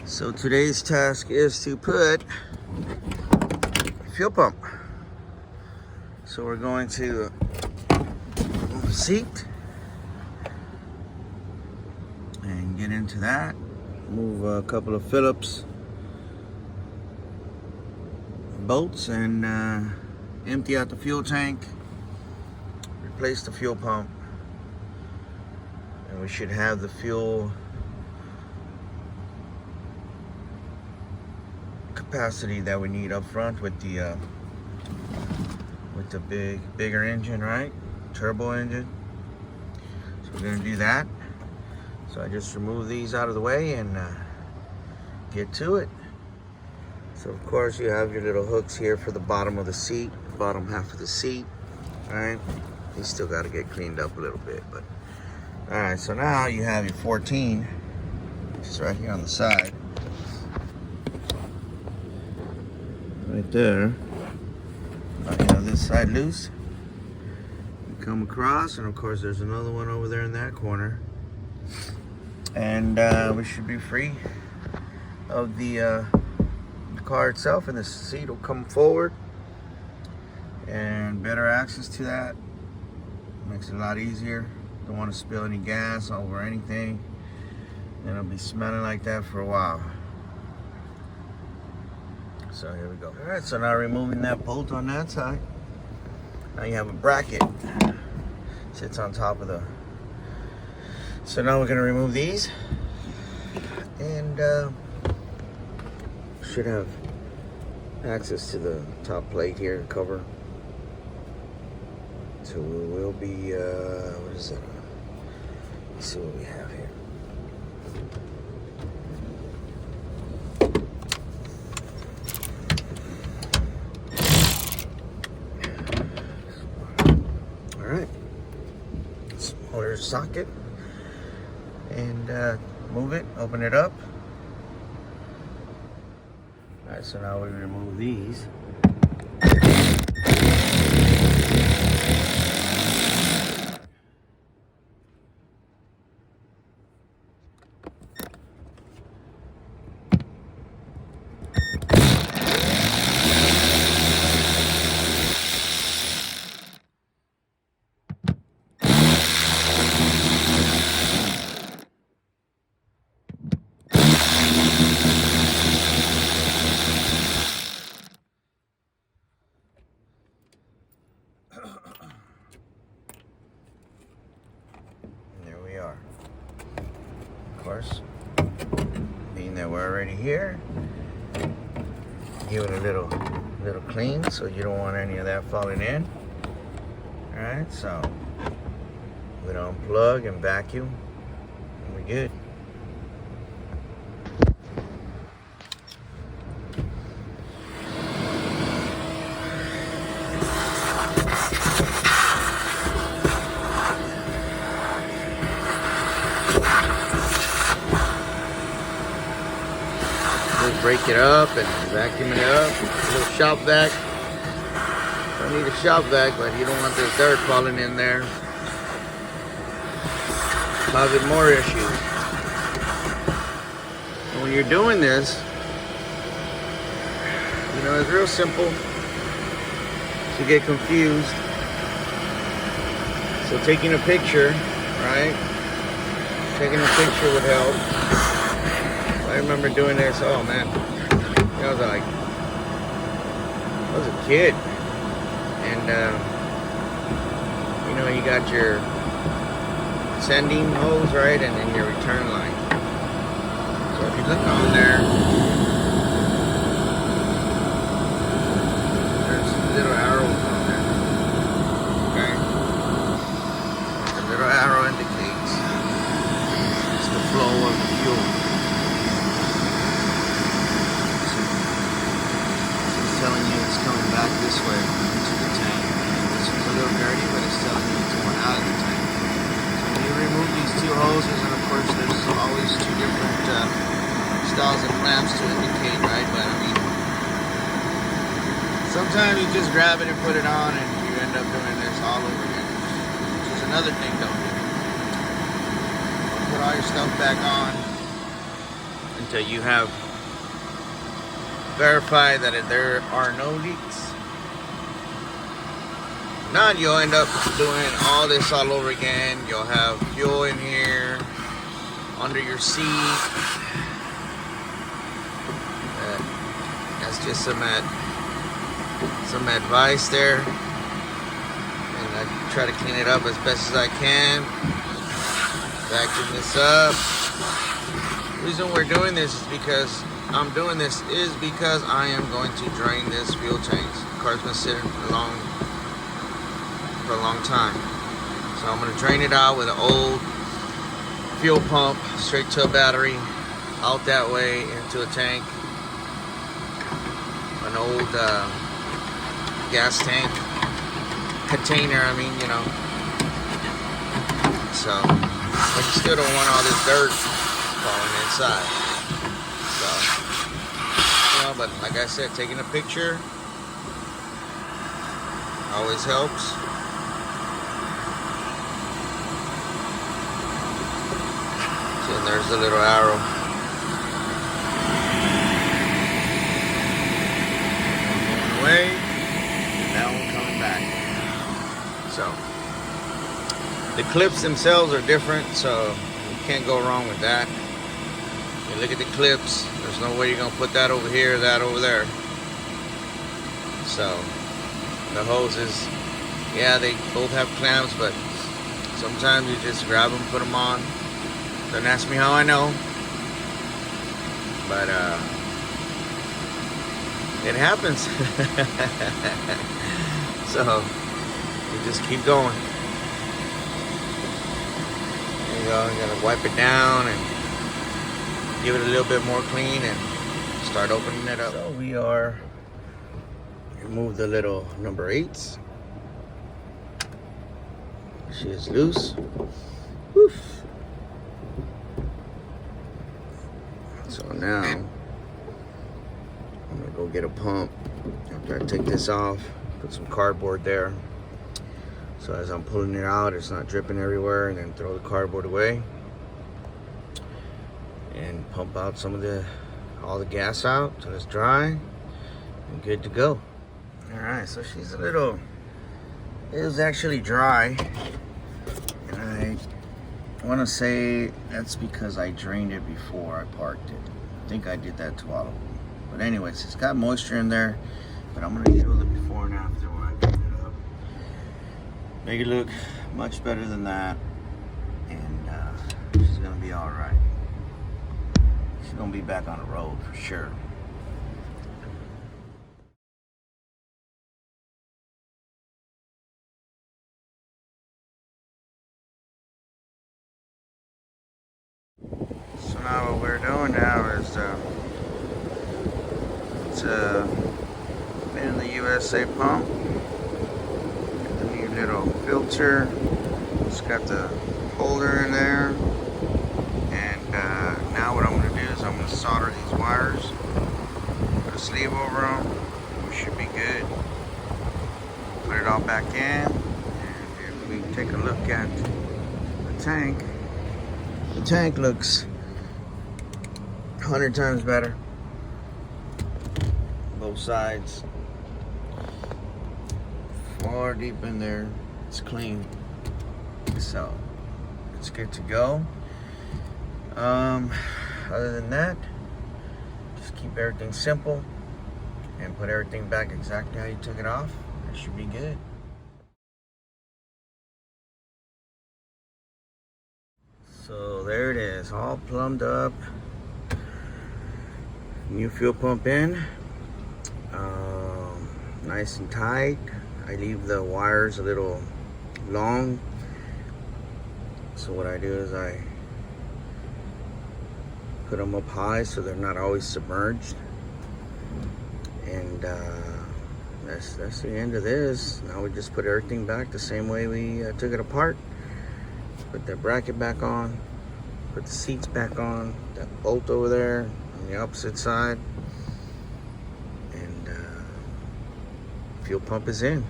So today's task is to put fuel pump. So we're going to move the seat and get into that. Move a couple of Phillips bolts and empty out the fuel tank. Replace the fuel pump, and we should have the fuel capacity that we need up front with the bigger engine, right? Turbo engine. So we're gonna do that. So I just remove these out of the way and get to it. So of course you have your little hooks here for the bottom of the seat, bottom half of the seat, right? These still got to get cleaned up a little bit, but all right. So now you have your 14, which is right here on the side. Right there. You have this side loose. You come across, and of course there's another one over there in that corner. And we should be free of the car itself, and the seat will come forward. And better access to that. Makes it a lot easier. Don't want to spill any gas over anything. And it'll be smelling like that for a while. So here we go. All right, so now removing that bolt on that side. Now you have a bracket. Sits on top of the... So now we're gonna remove these. And should have access to the top plate here, cover. So we will be, what is that? Let's see what we have here. Smaller socket, and move it, open it up. All right, so now we remove these. Of course, being that we're already here, give it a little clean, so you don't want any of that falling in. All right, so we don't unplug and vacuum, and we're good. Break it up and vacuum it up. A little shop vac. Don't need a shop vac, but you don't want this dirt falling in there. Causing more issues. And when you're doing this, you know, it's real simple to get confused. So taking a picture, right? Taking a picture would help. I remember doing this, oh man, I was like, I was a kid, and you know, you got your sending hose, right, and then your return line. So if you look on there, there's little arrows on there, okay? The little arrow indicates it's the flow of the fuel. Telling you it's coming back this way to the tank. This one's a little dirty, but it's telling you it's going out of the tank. So when you remove these two hoses, and of course there's always two different styles of clamps to indicate, right? But I mean, sometimes you just grab it and put it on, and you end up doing this all over again. Which is another thing, don't do. Put all your stuff back on. until you have verified that there are no leaks. Not, you'll end up doing all this all over again. You'll have fuel in here, under your seat. That's just some advice there. And I try to clean it up as best as I can. Vacuum this up. The reason we're doing this is because I am going to drain this fuel tank. The car's been sitting for a long time. So I'm going to drain it out with an old fuel pump straight to a battery, out that way into a tank, an old gas tank container, I mean, you know. So, but you still don't want all this dirt falling inside. So, you know, but like I said, taking a picture always helps. And there's the little arrow. Going away, and that one coming back. So, the clips themselves are different, so you can't go wrong with that. You look at the clips, there's no way you're gonna put that over here, that over there. So, the hoses, yeah, they both have clamps, but sometimes you just grab them, put them on. Don't ask me how I know, but it happens. So you just keep going. There you go. You gotta wipe it down and give it a little bit more clean and start opening it up. So we are remove the little number 8s. She is loose. Woof. So now, I'm gonna go get a pump after I take this off, put some cardboard there. So as I'm pulling it out, it's not dripping everywhere, and then throw the cardboard away. And pump out all the gas out till it's dry and good to go. All right, so she's it was actually dry. And I want to say that's because I drained it before I parked it. I think I did that to all of them. But anyways, it's got moisture in there, but I'm going to show the before and after when I clean it up. Make it look much better than that, and she's going to be all right. She's going to be back on the road for sure. So now what we're doing now is it's been in the USA pump. Got the new little filter. It's got the holder in there. And now what I'm going to do is I'm going to solder these wires. Put a sleeve over them. We should be good. Put it all back in. And if we take a look at the tank looks 100 times better. Both sides. Far deep in there. It's clean. So it's good to go. Other than that, just keep everything simple and put everything back exactly how you took it off. It should be good. So there it is, all plumbed up. New fuel pump in, nice and tight. I leave the wires a little long. So what I do is I put them up high so they're not always submerged. And that's the end of this. Now we just put everything back the same way we took it apart. Put the bracket back on, put the seats back on, that bolt over there on the opposite side, and fuel pump is in.